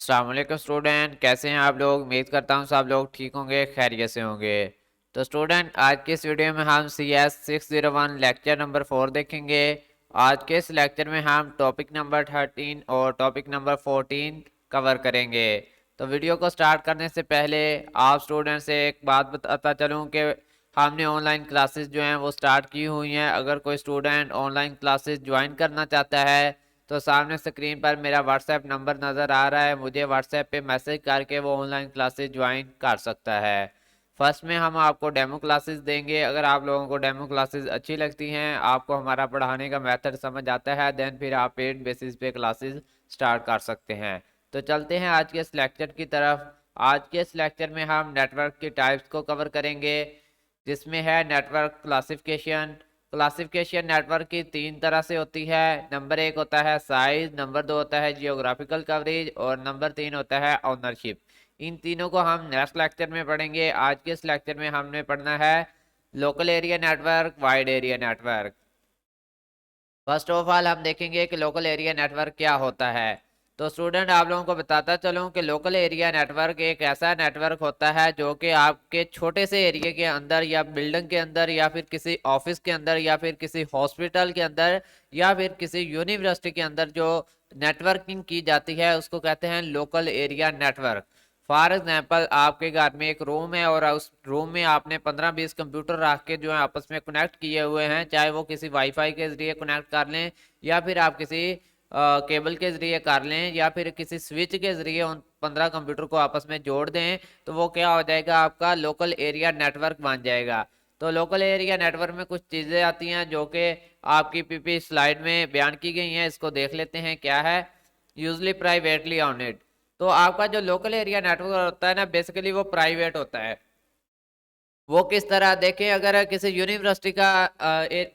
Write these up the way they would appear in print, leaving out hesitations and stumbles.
अस्सलाम वालेकुम स्टूडेंट, कैसे हैं आप लोग। उम्मीद करता हूँ सब लोग ठीक होंगे, खैरियत से होंगे। तो स्टूडेंट, आज के इस वीडियो में हम CS 601 लेक्चर नंबर 4 देखेंगे। आज के इस लेक्चर में हम टॉपिक नंबर 13 और टॉपिक नंबर 14 कवर करेंगे। तो वीडियो को स्टार्ट करने से पहले आप स्टूडेंट से एक बात बताता चलूँ कि हमने ऑनलाइन क्लासेस जो हैं वो स्टार्ट की हुई हैं। अगर कोई स्टूडेंट ऑनलाइन क्लासेस ज्वाइन करना चाहता है तो सामने स्क्रीन पर मेरा व्हाट्सएप नंबर नज़र आ रहा है, मुझे व्हाट्सएप पे मैसेज करके वो ऑनलाइन क्लासेस ज्वाइन कर सकता है। फर्स्ट में हम आपको डेमो क्लासेस देंगे। अगर आप लोगों को डेमो क्लासेस अच्छी लगती हैं, आपको हमारा पढ़ाने का मेथड समझ आता है, देन फिर आप पेड बेसिस पे क्लासेस स्टार्ट कर सकते हैं। तो चलते हैं आज के इस लेक्चर की तरफ। आज के इस लेक्चर में हम नेटवर्क की टाइप्स को कवर करेंगे, जिसमें है नेटवर्क क्लासिफिकेशन। क्लासिफिकेशन नेटवर्क की 3 तरह से होती है। नंबर 1 होता है साइज, नंबर 2 होता है जियोग्राफिकल कवरेज और नंबर 3 होता है ओनरशिप। इन तीनों को हम नेक्स्ट लेक्चर में पढ़ेंगे। आज के इस लेक्चर में हमने पढ़ना है local area network, wide area network. First of all हम देखेंगे कि लोकल एरिया नेटवर्क क्या होता है। तो स्टूडेंट, आप लोगों को बताता चलूं कि लोकल एरिया नेटवर्क एक ऐसा नेटवर्क होता है जो कि आपके छोटे से एरिया के अंदर या बिल्डिंग के अंदर या फिर किसी ऑफिस के अंदर या फिर किसी हॉस्पिटल के अंदर या फिर किसी यूनिवर्सिटी के अंदर जो नेटवर्किंग की जाती है उसको कहते हैं local area network. For example, आपके घर में एक रूम है और उस रूम में आपने 15-20 कंप्यूटर रख के जो है आपस में कनेक्ट किए हुए हैं, चाहे वो किसी वाईफाई के जरिए कनेक्ट कर लें या फिर आप किसी केबल के जरिए कर लें या फिर किसी स्विच के जरिए उन 15 कंप्यूटर को आपस में जोड़ दें, तो वो क्या हो जाएगा, आपका लोकल एरिया नेटवर्क बन जाएगा। तो लोकल एरिया नेटवर्क में कुछ चीज़ें आती हैं जो कि आपकी पीपी स्लाइड में बयान की गई हैं। इसको देख लेते हैं क्या है। Usually privately on it. तो आपका जो लोकल एरिया नेटवर्क होता है ना, बेसिकली वो प्राइवेट होता है। वो किस तरह देखें, अगर किसी यूनिवर्सिटी का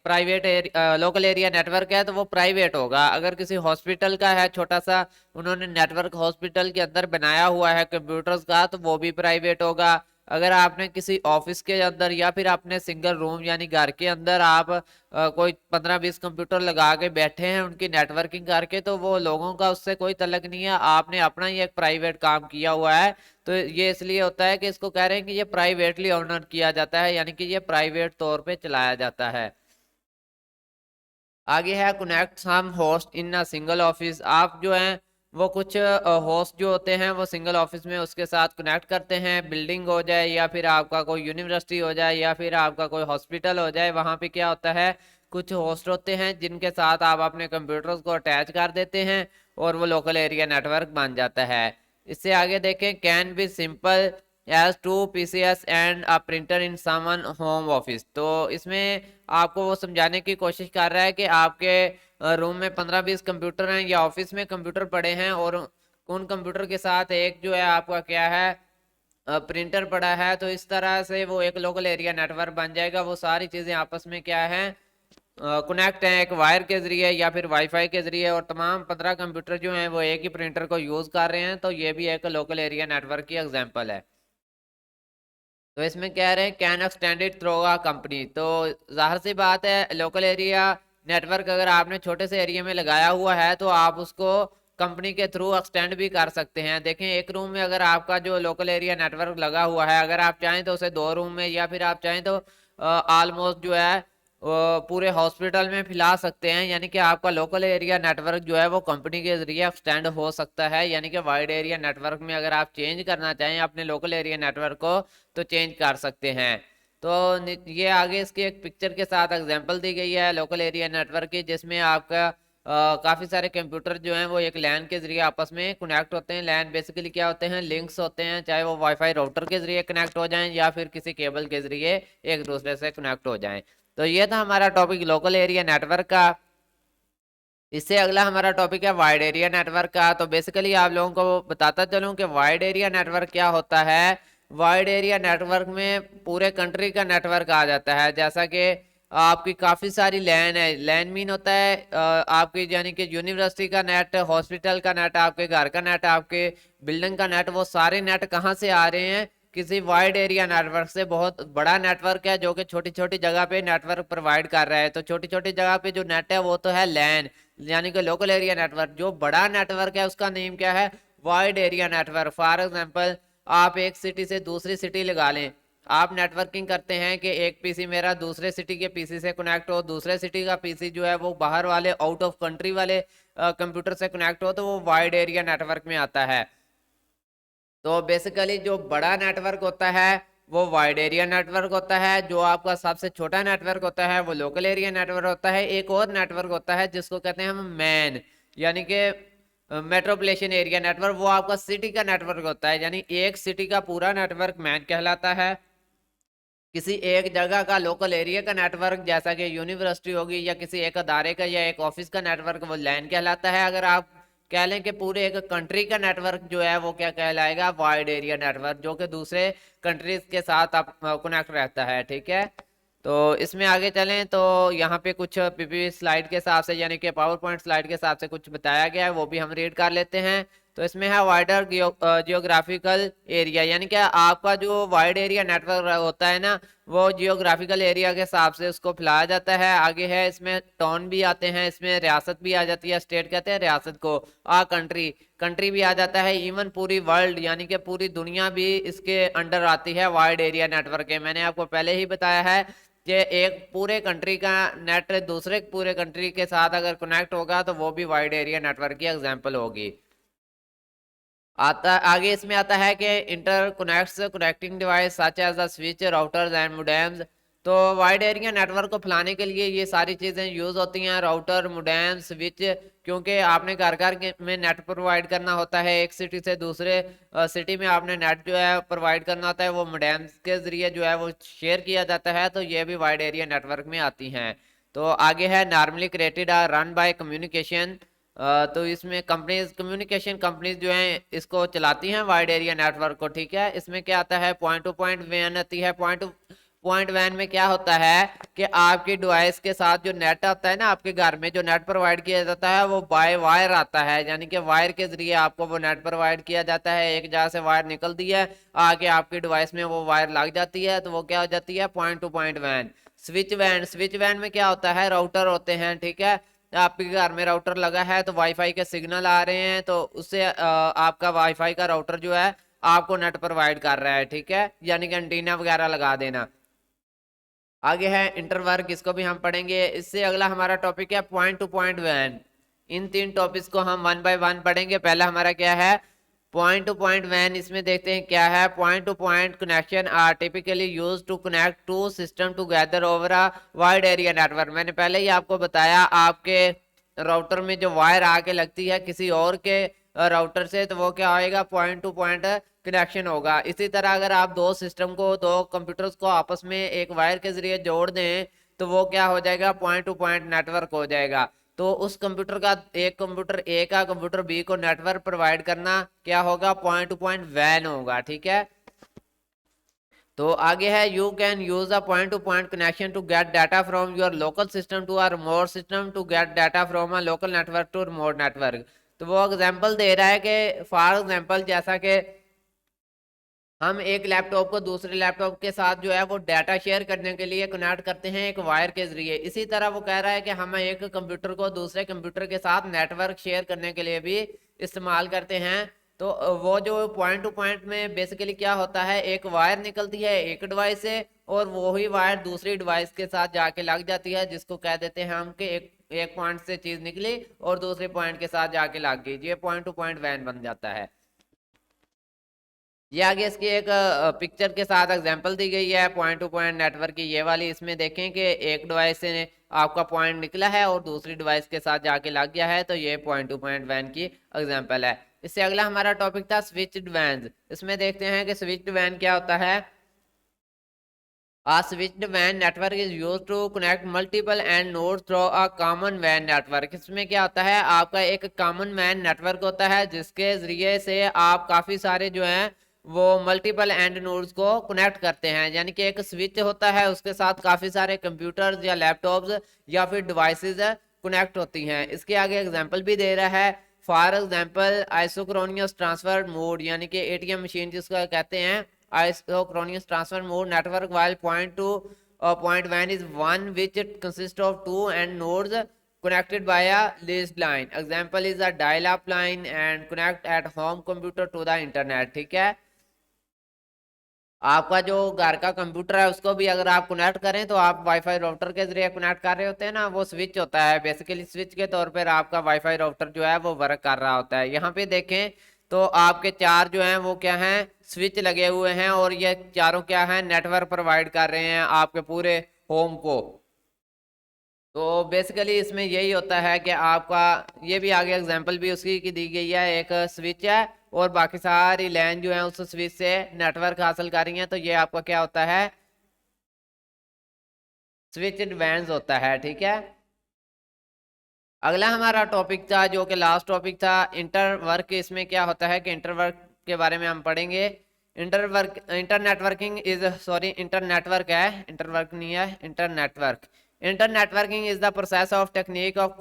प्राइवेट लोकल एरिया नेटवर्क है तो वो प्राइवेट होगा। अगर किसी हॉस्पिटल का है, छोटा सा उन्होंने नेटवर्क हॉस्पिटल के अंदर बनाया हुआ है कंप्यूटर्स का, तो वो भी प्राइवेट होगा। अगर आपने किसी ऑफिस के अंदर या फिर अपने सिंगल रूम यानी घर के अंदर आप कोई 15-20 कंप्यूटर लगा के बैठे हैं उनकी नेटवर्किंग करके, तो वो लोगों का उससे कोई तल्लक नहीं है, आपने अपना ही एक प्राइवेट काम किया हुआ है। तो ये इसलिए होता है कि इसको कह रहे हैं कि ये प्राइवेटली ऑनर किया जाता है, यानी कि ये प्राइवेट तौर पे चलाया जाता है। आगे है connect some host in a single office. आप जो हैं वो कुछ होस्ट जो होते हैं वो सिंगल ऑफिस में उसके साथ कनेक्ट करते हैं। बिल्डिंग हो जाए या फिर आपका कोई यूनिवर्सिटी हो जाए या फिर आपका कोई हॉस्पिटल हो जाए, वहाँ पे क्या होता है, कुछ होस्ट होते हैं जिनके साथ आप अपने कंप्यूटर्स को अटैच कर देते हैं और वो लोकल एरिया नेटवर्क बन जाता है। इससे आगे देखें, can be simple as two PCs and a printer in someone home office. तो इसमें आपको वो समझाने की कोशिश कर रहा है कि आपके रूम में 15-20 कंप्यूटर हैं या ऑफिस में कंप्यूटर पड़े हैं और उन कंप्यूटर के साथ एक जो है आपका क्या है, प्रिंटर पड़ा है। तो इस तरह से वो एक लोकल एरिया नेटवर्क बन जाएगा। वो सारी चीज़ें आपस में क्या है, कनेक्ट हैं एक वायर के जरिए या फिर वाईफाई के जरिए, और तमाम 15 कंप्यूटर जो हैं वो एक ही प्रिंटर को यूज़ कर रहे हैं। तो ये भी एक लोकल एरिया नेटवर्क की एग्जांपल है। तो इसमें कह रहे हैं can extended through a company. तो जाहिर सी बात है, लोकल एरिया नेटवर्क अगर आपने छोटे से एरिया में लगाया हुआ है तो आप उसको कंपनी के थ्रू एक्सटेंड भी कर सकते हैं। देखें, एक रूम में अगर आपका जो लोकल एरिया नेटवर्क लगा हुआ है, अगर आप चाहें तो उसे 2 रूम में या फिर आप चाहें तो ऑलमोस्ट जो है पूरे हॉस्पिटल में फैला सकते हैं। यानी कि आपका लोकल एरिया नेटवर्क जो है वो कंपनी के जरिए एक्सटेंड हो सकता है। यानी कि वाइड एरिया नेटवर्क में अगर आप चेंज करना चाहें अपने लोकल एरिया नेटवर्क को तो चेंज कर सकते हैं। तो ये आगे इसकी एक पिक्चर के साथ एग्जांपल दी गई है लोकल एरिया नेटवर्क की, जिसमें आपका काफ़ी सारे कंप्यूटर जो हैं वो एक लैन के जरिए आपस में कनेक्ट होते हैं। लैन बेसिकली क्या होते हैं, लिंक्स होते हैं, चाहे वो वाईफाई राउटर के जरिए कनेक्ट हो जाएं या फिर किसी केबल के जरिए एक दूसरे से कनेक्ट हो जाएं। तो ये था हमारा टॉपिक लोकल एरिया नेटवर्क का। इससे अगला हमारा टॉपिक है वाइड एरिया नेटवर्क का। तो बेसिकली आप लोगों को बताता चलूं कि वाइड एरिया नेटवर्क क्या होता है। वाइड एरिया नेटवर्क में पूरे कंट्री का नेटवर्क आ जाता है। जैसा कि आपकी काफ़ी सारी लैन है। लैन मीन होता है आपकी यानी कि यूनिवर्सिटी का नेट, हॉस्पिटल का नेट, आपके घर का नेट, आपके बिल्डिंग का नेट, वो सारे नेट कहाँ से आ रहे हैं, किसी वाइड एरिया नेटवर्क से। बहुत बड़ा नेटवर्क है जो कि छोटी छोटी जगह पे नेटवर्क प्रोवाइड कर रहा है। तो छोटी छोटी जगह पे जो नेट है वो तो है लैन, यानी कि लोकल एरिया नेटवर्क। जो बड़ा नेटवर्क है उसका नेम क्या है, wide area network. For example आप एक सिटी से दूसरी सिटी लगा लें, आप नेटवर्किंग करते हैं कि एक पीसी मेरा दूसरे सिटी के पीसी से कनेक्ट हो, दूसरे सिटी का पीसी जो है वो बाहर वाले आउट ऑफ कंट्री वाले कंप्यूटर से कनेक्ट हो, तो वो वाइड एरिया नेटवर्क में आता है। तो बेसिकली जो बड़ा नेटवर्क होता है वो वाइड एरिया नेटवर्क होता है, जो आपका सबसे छोटा नेटवर्क होता है वो लोकल एरिया नेटवर्क होता है। एक और नेटवर्क होता है जिसको कहते हैं हम मैन, यानी कि मेट्रोपोलिटन एरिया नेटवर्क, वो आपका सिटी का नेटवर्क होता है, यानी एक सिटी का पूरा नेटवर्क मैन कहलाता है। किसी एक जगह का लोकल एरिया का नेटवर्क जैसा कि यूनिवर्सिटी होगी या किसी एक अदारे का या एक ऑफिस का नेटवर्क वो लैन कहलाता है। अगर आप कह लें कि पूरे एक कंट्री का नेटवर्क जो है वो क्या कहलाएगा, वाइड एरिया नेटवर्क, जो कि दूसरे कंट्रीज के साथ आप कनेक्ट रहता है। ठीक है, तो इसमें आगे चलें तो यहाँ पे कुछ पीपी स्लाइड के हिसाब से यानी कि पावर पॉइंट स्लाइड के हिसाब से कुछ बताया गया है, वो भी हम रीड कर लेते हैं। तो इसमें है वाइडर जियोग्राफिकल एरिया, यानी कि आपका जो वाइड एरिया नेटवर्क होता है ना, वो जियोग्राफिकल एरिया के हिसाब से उसको फैलाया जाता है। आगे है इसमें टाउन भी आते हैं, इसमें रियासत भी आ जाती है, स्टेट कहते हैं रियासत को, कंट्री, कंट्री भी आ जाता है, इवन पूरी वर्ल्ड यानी कि पूरी दुनिया भी इसके अंडर आती है वाइड एरिया नेटवर्क के। मैंने आपको पहले ही बताया है कि एक पूरे कंट्री का नेट दूसरे पूरे कंट्री के साथ अगर कनेक्ट होगा तो वो भी वाइड एरिया नेटवर्क की एग्जांपल होगी। आता आगे इसमें आता है कि interconnects connecting device such as the switch, routers and modems. तो वाइड एरिया नेटवर्क को फैलाने के लिए ये सारी चीज़ें यूज़ होती हैं, राउटर, मोडेम, स्विच, क्योंकि आपने घर घर में नेट प्रोवाइड करना होता है, एक सिटी से दूसरे सिटी में आपने नेट जो है प्रोवाइड करना होता है, वो मोडेम्स के ज़रिए जो है वो शेयर किया जाता है, तो ये भी वाइड एरिया नेटवर्क में आती हैं। तो आगे है normally created are run by communication. तो इसमें कंपनीज, कम्युनिकेशन कंपनीज जो हैं इसको चलाती हैं वाइड एरिया नेटवर्क को। ठीक है, इसमें क्या आता है, पॉइंट टू पॉइंट वैन आती है। पॉइंट टू पॉइंट वैन में क्या होता है कि आपकी डिवाइस के साथ जो नेट आता है ना, आपके घर में जो नेट प्रोवाइड किया जाता है वो बाय वायर आता है, यानी कि वायर के जरिए आपको वो नेट प्रोवाइड किया जाता है। एक जगह से वायर निकलती है, आगे आपकी डिवाइस में वो वायर लग जाती है, तो वो क्या हो जाती है, point to point one. Switch one, switch one में क्या होता है, राउटर होते हैं। ठीक है, आपके घर में राउटर लगा है तो वाईफाई के सिग्नल आ रहे हैं, तो उससे आपका वाईफाई का राउटर जो है आपको नेट प्रोवाइड कर रहा है। ठीक है, यानी कि एंटीना वगैरह लगा देना। आगे है इंटरवर्क, इसको भी हम पढ़ेंगे। इससे अगला हमारा टॉपिक है पॉइंट टू पॉइंट वैन। इन तीन टॉपिक्स को हम वन बाय वन पढ़ेंगे। पहला हमारा क्या है, पॉइंट टू पॉइंट वैन। इसमें देखते हैं क्या है। Point to point connection are typically used to connect two system together over a wide area network. मैंने पहले ही आपको बताया, आपके राउटर में जो वायर आके लगती है किसी और के राउटर से, तो वो क्या होएगा, पॉइंट टू पॉइंट कनेक्शन होगा। इसी तरह अगर आप दो सिस्टम को, दो कंप्यूटर्स को आपस में एक वायर के जरिए जोड़ दें तो वो क्या हो जाएगा, पॉइंट टू पॉइंट नेटवर्क हो जाएगा। तो उस कंप्यूटर का, एक कंप्यूटर ए का कंप्यूटर बी को नेटवर्क प्रोवाइड करना क्या होगा, पॉइंट टू पॉइंट वैन होगा। ठीक है, तो आगे है you can use a point to point connection to get data from your local system to a remote system to get data from a local network to remote network. तो वो example दे रहा है कि फॉर एग्जांपल जैसा कि हम एक laptop को दूसरे लैपटॉप के साथ जो है वो डाटा शेयर करने के लिए कनेक्ट करते हैं एक वायर के जरिए। इसी तरह वो कह रहा है कि हम एक कंप्यूटर को दूसरे कंप्यूटर के साथ नेटवर्क शेयर करने के लिए भी इस्तेमाल करते हैं। तो वो जो पॉइंट टू पॉइंट में बेसिकली क्या होता है, एक वायर निकलती है एक डिवाइस से और वही वायर दूसरी डिवाइस के साथ जाके लग जाती है, जिसको कह देते हैं हम कि एक पॉइंट से चीज निकली और दूसरे पॉइंट के साथ जाके लग गई, ये पॉइंट टू पॉइंट वैन बन जाता है। ये आगे इसकी एक पिक्चर के साथ एग्जांपल दी गई है पॉइंट टू पॉइंट नेटवर्क की, ये वाली। इसमें देखें कि एक डिवाइस से आपका पॉइंट निकला है और दूसरी डिवाइस के साथ जाके लग गया है, तो ये पॉइंट टू पॉइंट वैन की एग्जांपल है। इससे अगला हमारा टॉपिक था स्विच्ड वैन। इसमें देखते हैं कि स्विच्ड वैन क्या होता है। A switched WAN network is used to connect multiple and nodes through a common WAN network। इसमें क्या होता है, आपका एक कॉमन WAN नेटवर्क होता है जिसके जरिए से आप काफी सारे जो हैं वो मल्टीपल एंड नोड्स को कनेक्ट करते हैं। यानी कि एक स्विच होता है, उसके साथ काफी सारे कंप्यूटर्स या लैपटॉप्स या फिर डिवाइसेस कनेक्ट होती हैं। इसके आगे एग्जांपल भी दे रहा है। फॉर एग्जांपल आइसोक्रोनियस ट्रांसफर मोड, यानी कि एटीएम मशीन जिसको कहते हैं, isochronous transfer mode network, while point to point WAN is one which consists of two and nodes connected by a leased line. Example is a dial-up line and connect at home computer to the internet. ठीक है, आपका जो घर का computer है उसको भी अगर आप कनेक्ट करें तो आप वाईफाई राउटर के जरिए कनेक्ट कर रहे होते हैं ना, वो स्विच होता है बेसिकली, स्विच के तौर पर आपका वाईफाई राउटर जो है वो वर्क कर रहा होता है। यहाँ पे देखें तो आपके चार जो हैं वो क्या हैं, स्विच लगे हुए हैं और ये चारों क्या हैं, नेटवर्क प्रोवाइड कर रहे हैं आपके पूरे होम को। तो बेसिकली इसमें यही होता है कि आपका, ये भी आगे एग्जांपल भी उसकी की दी गई है, एक स्विच है और बाकी सारी लैन जो है उस स्विच से नेटवर्क हासिल कर रही है, तो ये आपका क्या होता है, स्विच वैन्स होता है। ठीक है, अगला हमारा टॉपिक था जो कि लास्ट टॉपिक था, इंटरवर्क। इसमें क्या होता है कि इंटरवर्क के बारे में हम पढ़ेंगे। इंटरनेटवर्किंग इज, सॉरी इंटरनेटवर्क है, इंटरवर्क नहीं है, internetwork. Internetworking is the process of technique of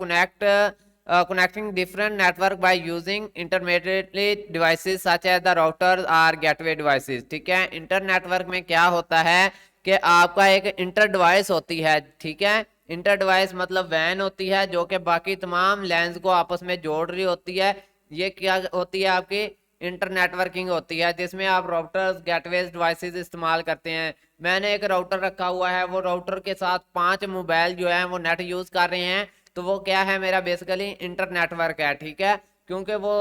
connecting different network by using intermediate devices such as the routers or gateway devices। ठीक है, इंटर नेटवर्क में क्या होता है कि आपका एक इंटर डिवाइस होती है। ठीक है, इंटर डिवाइस मतलब वैन होती है जो कि बाकी तमाम लैंस को आपस में जोड़ रही होती है। ये क्या होती है, आपकी इंटर नेटवर्किंग होती है, जिसमें आप राउटर्स गेटवेज डिवाइसेस इस्तेमाल करते हैं। मैंने एक राउटर रखा हुआ है, वो राउटर के साथ 5 मोबाइल जो है वो नेट यूज कर रहे हैं, तो वो क्या है, मेरा बेसिकली इंटर नेटवर्क है। ठीक है, क्योंकि वो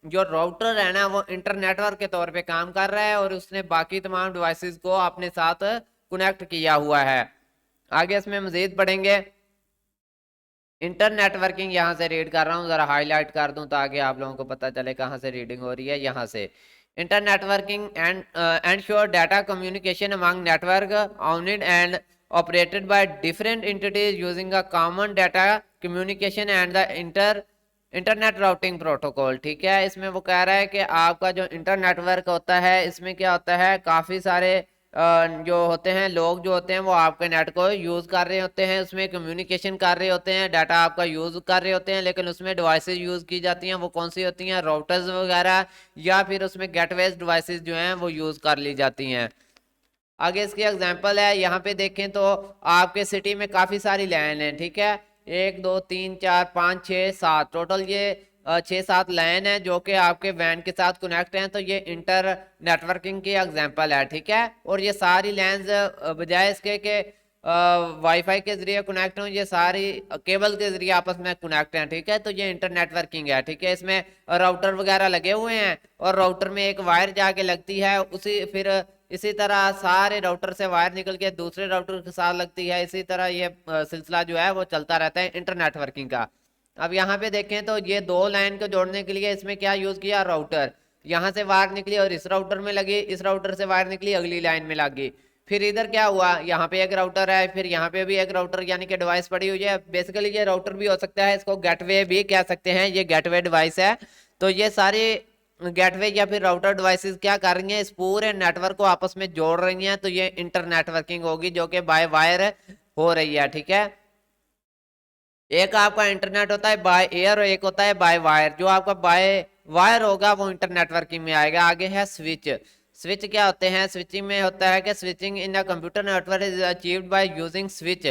जो राउटर है ना वो इंटर नेटवर्क के तौर पे काम कर रहा है और उसने बाकी तमाम डिवाइसेस को अपने साथ कनेक्ट किया हुआ है। आगे इसमें मजीद पढ़ेंगे। इंटर नेटवर्किंग यहाँ से रीड कर रहा हूँ, जरा हाईलाइट कर दूं ताकि आप लोगों को पता चले कहाँ से रीडिंग हो रही है। यहाँ से, inter networking and ensure data communication among network owned and operated by different entities using a common data communication and the internet routing protocol. ठीक है, इसमें वो कह रहा है कि आपका जो इंटर नेटवर्क होता है इसमें क्या होता है, काफ़ी सारे जो होते हैं लोग जो होते हैं वो आपके नेट को यूज़ कर रहे होते हैं, उसमें कम्युनिकेशन कर रहे होते हैं, डाटा आपका यूज़ कर रहे होते हैं, लेकिन उसमें डिवाइसेस यूज़ की जाती हैं। वो कौन सी होती हैं, राउटर्स वगैरह, या फिर उसमें गेटवेज डिवाइसेस जो हैं वो यूज़ कर ली जाती हैं। आगे इसकी एग्जांपल है, यहाँ पे देखें तो आपके सिटी में काफ़ी सारी लैन है। ठीक है, 1 2 3 4 5 6 7 टोटल ये 6-7 लाइन है जो कि आपके वैन के साथ कनेक्ट हैं, तो ये इंटर नेटवर्किंग की एग्जांपल है। ठीक है, और ये सारी लाइंस बजाय इसके कि वाईफाई के जरिए कनेक्ट हों, ये सारी केबल के जरिए आपस में कनेक्ट हैं। ठीक है, तो ये इंटर नेटवर्किंग है। ठीक है, इसमें राउटर वगैरह लगे हुए हैं और राउटर में एक वायर जाके लगती है, उसी फिर इसी तरह सारे राउटर से वायर निकल के दूसरे राउटर के साथ लगती है। इसी तरह ये सिलसिला जो है वो चलता रहता है इंटर नेटवर्किंग का। अब यहाँ पे देखें तो ये 2 लाइन को जोड़ने के लिए इसमें क्या यूज किया, राउटर। यहाँ से वायर निकली और इस राउटर में लगी, इस राउटर से वायर निकली अगली लाइन में लगी। फिर इधर क्या हुआ, यहाँ पे एक राउटर है, फिर यहाँ पे भी एक राउटर यानी कि डिवाइस पड़ी हुई है। बेसिकली ये राउटर भी हो सकता है, इसको गेटवे भी कह सकते हैं, ये गेटवे डिवाइस है। तो ये सारी गेटवे या फिर राउटर डिवाइसेस क्या कर रही हैं, इस पूरे नेटवर्क को आपस में जोड़ रही हैं, तो ये इंटर नेटवर्किंग होगी जो कि बाय वायर हो रही है। ठीक है, एक आपका इंटरनेट होता है बाय एयर और एक होता है बाय वायर। जो आपका बाय वायर होगा वो इंटर नेटवर्किंग में आएगा। आगे है स्विच। स्विच क्या होते हैं, स्विचिंग में होता है कि switching in a computer network is achieved by using switch.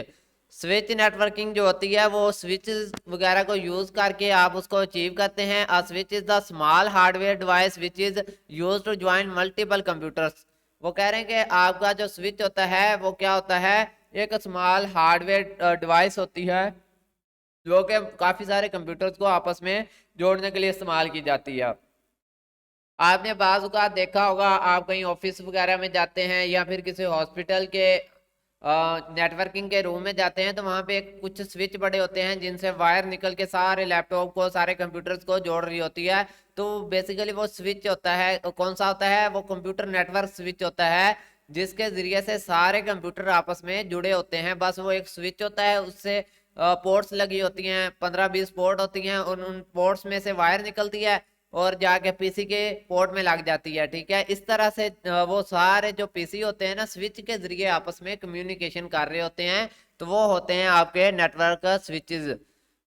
Switch networking जो होती है वो स्विच वगैरह को यूज करके आप उसको अचीव करते हैं। A switch is the small hardware device which is use to join multiple computers. वो कह रहे हैं कि आपका जो स्विच होता है वो क्या होता है, एक स्मॉल हार्डवेयर डिवाइस होती है जो कि काफी सारे कंप्यूटर्स को आपस में जोड़ने के लिए इस्तेमाल की जाती है। आपने बाज़ औक़ात देखा होगा, आप कहीं ऑफिस वगैरह में जाते हैं या फिर किसी हॉस्पिटल के नेटवर्किंग के रूम में जाते हैं, तो वहाँ पे कुछ स्विच बड़े होते हैं जिनसे वायर निकल के सारे लैपटॉप को, सारे कंप्यूटर्स को जोड़ रही होती है। तो बेसिकली वो स्विच होता है, कौन सा होता है, वो कंप्यूटर नेटवर्क स्विच होता है, जिसके जरिए से सारे कंप्यूटर आपस में जुड़े होते हैं। बस वो एक स्विच होता है, उससे पोर्ट्स लगी होती हैं, 15-20 पोर्ट होती हैं, और उन पोर्ट्स में से वायर निकलती है और जाके पीसी के पोर्ट में लग जाती है। ठीक है, इस तरह से वो सारे जो पीसी होते हैं ना, स्विच के जरिए आपस में कम्युनिकेशन कर रहे होते हैं, तो वो होते हैं आपके नेटवर्क स्विचेस।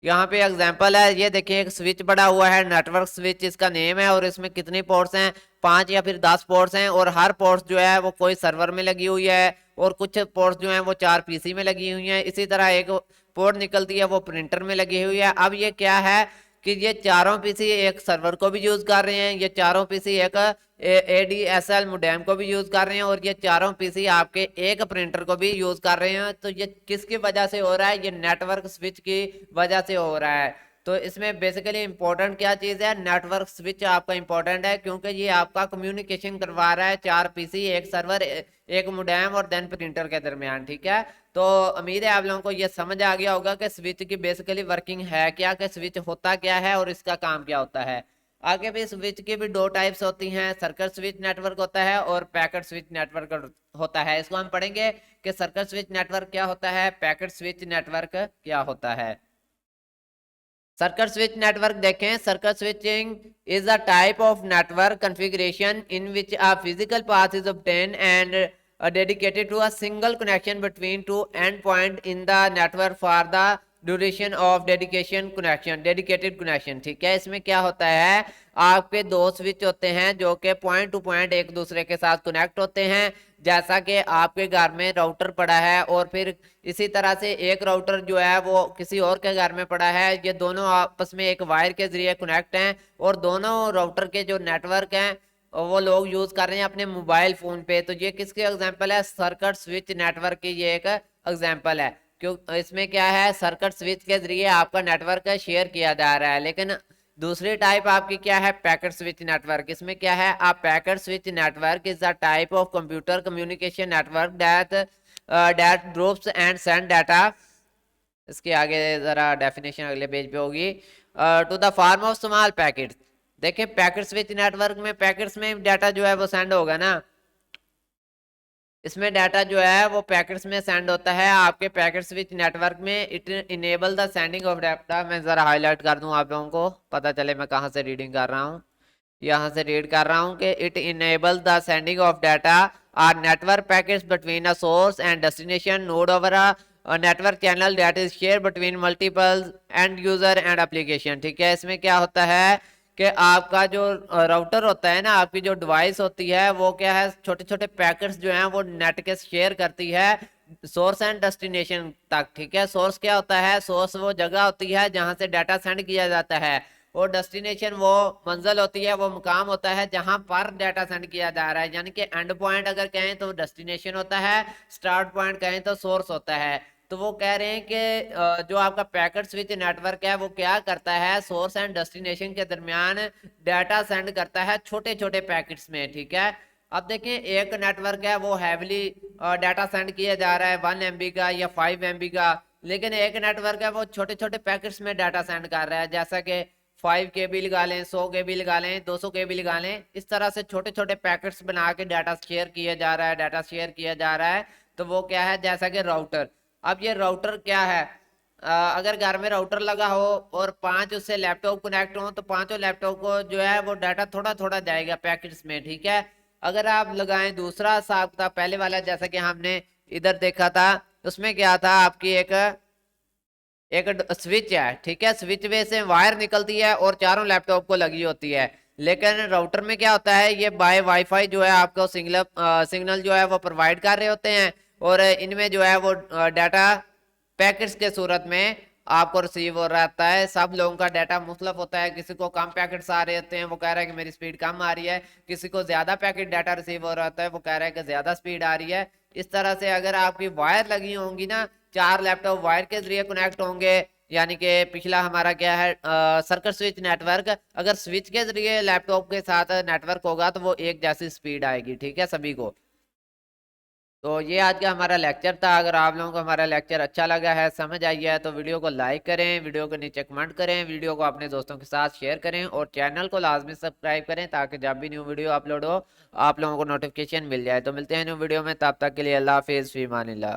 यहाँ पे एग्जांपल है, ये देखिए एक स्विच बड़ा हुआ है, नेटवर्क स्विच इसका नेम है, और इसमें कितनी पोर्ट्स हैं, 5 या फिर 10 पोर्ट्स हैं, और हर पोर्ट्स जो है वो कोई सर्वर में लगी हुई है, और कुछ पोर्ट्स जो हैं वो 4 पीसी में लगी हुई हैं। इसी तरह एक पोर्ट निकलती है वो प्रिंटर में लगी हुई है। अब ये क्या है कि ये चारों पीसी एक सर्वर को भी यूज कर रहे हैं, ये चारों पीसी एक ADSL मोडेम को भी यूज कर रहे हैं, और ये चारों पीसी आपके एक प्रिंटर को भी यूज कर रहे हैं। तो ये किसकी वजह से हो रहा है? ये नेटवर्क स्विच की वजह से हो रहा है। तो इसमें बेसिकली इंपॉर्टेंट क्या चीज़ है? नेटवर्क स्विच आपका इंपॉर्टेंट है, क्योंकि ये आपका कम्युनिकेशन करवा रहा है चार पीसी एक सर्वर एक मोडेम और देन प्रिंटर के दरमियान। ठीक है, तो उम्मीद है आप लोगों को ये समझ आ गया होगा कि स्विच की बेसिकली वर्किंग है क्या, कि स्विच होता क्या है और इसका काम क्या होता है। आगे भी स्विच की भी दो टाइप्स होती हैं, सर्किट स्विच नेटवर्क होता है और पैकेट स्विच नेटवर्क होता है। इसको हम पढ़ेंगे कि सर्किट स्विच नेटवर्क क्या होता है, पैकेट स्विच नेटवर्क क्या होता है। सर्किट स्विच नेटवर्क देखें, circuit switching is a type of network configuration in which a physical path is obtain and dedicated to a single connection between two endpoint in the network for the duration of dedicated connection। ठीक है, इसमें क्या होता है, आपके दो switch होते हैं जो कि पॉइंट टू पॉइंट एक दूसरे के साथ कनेक्ट होते हैं। जैसा कि आपके घर में राउटर पड़ा है और फिर इसी तरह से एक राउटर जो है वो किसी और के घर में पड़ा है, ये दोनों आपस में एक वायर के जरिए कनेक्ट हैं, और दोनों राउटर के जो नेटवर्क हैं वो लोग यूज कर रहे हैं अपने मोबाइल फोन पे। तो ये किसके एग्जांपल है? सर्किट स्विच नेटवर्क की ये एक एग्जांपल है। क्यों? इसमें क्या है, सर्किट स्विच के जरिए आपका नेटवर्क शेयर किया जा रहा है। लेकिन दूसरी टाइप आपकी क्या है? Packet switch network. इसमें क्या है, आप packet switch network is a type of computer communication network that drops and send data. इसके आगे जरा डेफिनेशन अगले पेज पे होगी। To the form of small packet. देखिए पैकेट स्विच नेटवर्क में पैकेट्स में डाटा जो है वो सेंड होगा ना, इसमें डाटा जो है वो पैकेट्स में सेंड होता है। आपके पैकेट स्विच नेटवर्क में it enable the sending of data. मैं जरा हाईलाइट कर दूं आप लोगों को पता चले मैं कहाँ से रीडिंग कर रहा हूँ। यहाँ से रीड कर रहा हूँ कि it enable the sending of data or network packets between a source and destination node over a network channel that is share between multiple and user and application. ठीक है, इसमें क्या होता है कि आपका जो राउटर होता है ना, आपकी जो डिवाइस होती है वो क्या है, छोटे छोटे पैकेट्स जो हैं वो नेट के शेयर करती है सोर्स एंड डेस्टिनेशन तक। ठीक है, सोर्स क्या होता है? सोर्स वो जगह होती है जहां से डाटा सेंड किया जाता है, और डेस्टिनेशन वो मंजिल होती है, वो मुकाम होता है जहां पर डाटा सेंड किया जा रहा है। यानी कि एंड पॉइंट अगर कहें तो डेस्टिनेशन होता है, स्टार्ट पॉइंट कहें तो सोर्स होता है। तो वो कह रहे हैं कि जो आपका पैकेट स्विच नेटवर्क है वो क्या करता है, सोर्स एंड डेस्टिनेशन के दरमियान डाटा सेंड करता है छोटे छोटे पैकेट्स में। ठीक है, अब देखें एक नेटवर्क है वो हैवीली डाटा सेंड किया जा रहा है 1 MB का या 5 MB का, लेकिन एक नेटवर्क है वो छोटे छोटे पैकेट्स में डाटा सेंड कर रहा है, जैसा कि 5 KB लगा लें, 100 KB लगा लें, 200 KB लगा लें। इस तरह से छोटे छोटे पैकेट्स बना के डाटा शेयर किया जा रहा है, डाटा शेयर किया जा रहा है। तो वो क्या है, जैसा कि राउटर। अब ये राउटर क्या है, अगर घर में राउटर लगा हो और 5 उससे लैपटॉप कनेक्ट हो तो पांचों लैपटॉप को जो है वो डाटा थोड़ा थोड़ा जाएगा पैकेट्स में। ठीक है, अगर आप लगाएं दूसरा हिसाब था पहले वाला, जैसा कि हमने इधर देखा था, उसमें क्या था, आपकी एक स्विच है। ठीक है, स्विच वे से वायर निकलती है और चारों लैपटॉप को लगी होती है। लेकिन राउटर में क्या होता है, ये बाय वाईफाई जो है आपको सिग्नल जो है वो प्रोवाइड कर रहे होते हैं, और इनमें जो है वो डाटा पैकेट्स के सूरत में आपको रिसीव हो रहता है। सब लोगों का डाटा मुख्तलिफ होता है, किसी को कम पैकेट्स आ रहे होते हैं, वो कह रहा है कि मेरी स्पीड कम आ रही है, किसी को ज्यादा पैकेट डाटा रिसीव हो रहा होता है, वो कह रहा है कि ज्यादा स्पीड आ रही है। इस तरह से अगर आपकी वायर लगी होंगी ना, चार लैपटॉप वायर के जरिए कनेक्ट होंगे, यानी कि पिछला हमारा क्या है सर्किट स्विच नेटवर्क, अगर स्विच के जरिए लैपटॉप के साथ नेटवर्क होगा तो वो एक जैसी स्पीड आएगी। ठीक है सभी को। तो ये आज का हमारा लेक्चर था। अगर आप लोगों को हमारा लेक्चर अच्छा लगा है, समझ आई है, तो वीडियो को लाइक करें, वीडियो के नीचे कमेंट करें, वीडियो को अपने दोस्तों के साथ शेयर करें, और चैनल को लाजमी सब्सक्राइब करें ताकि जब भी न्यू वीडियो अपलोड हो आप लोगों को नोटिफिकेशन मिल जाए। तो मिलते हैं न्यू वीडियो में, तब तक के लिए अल्लाह हाफिज़, फ़ी अमानिल्लाह।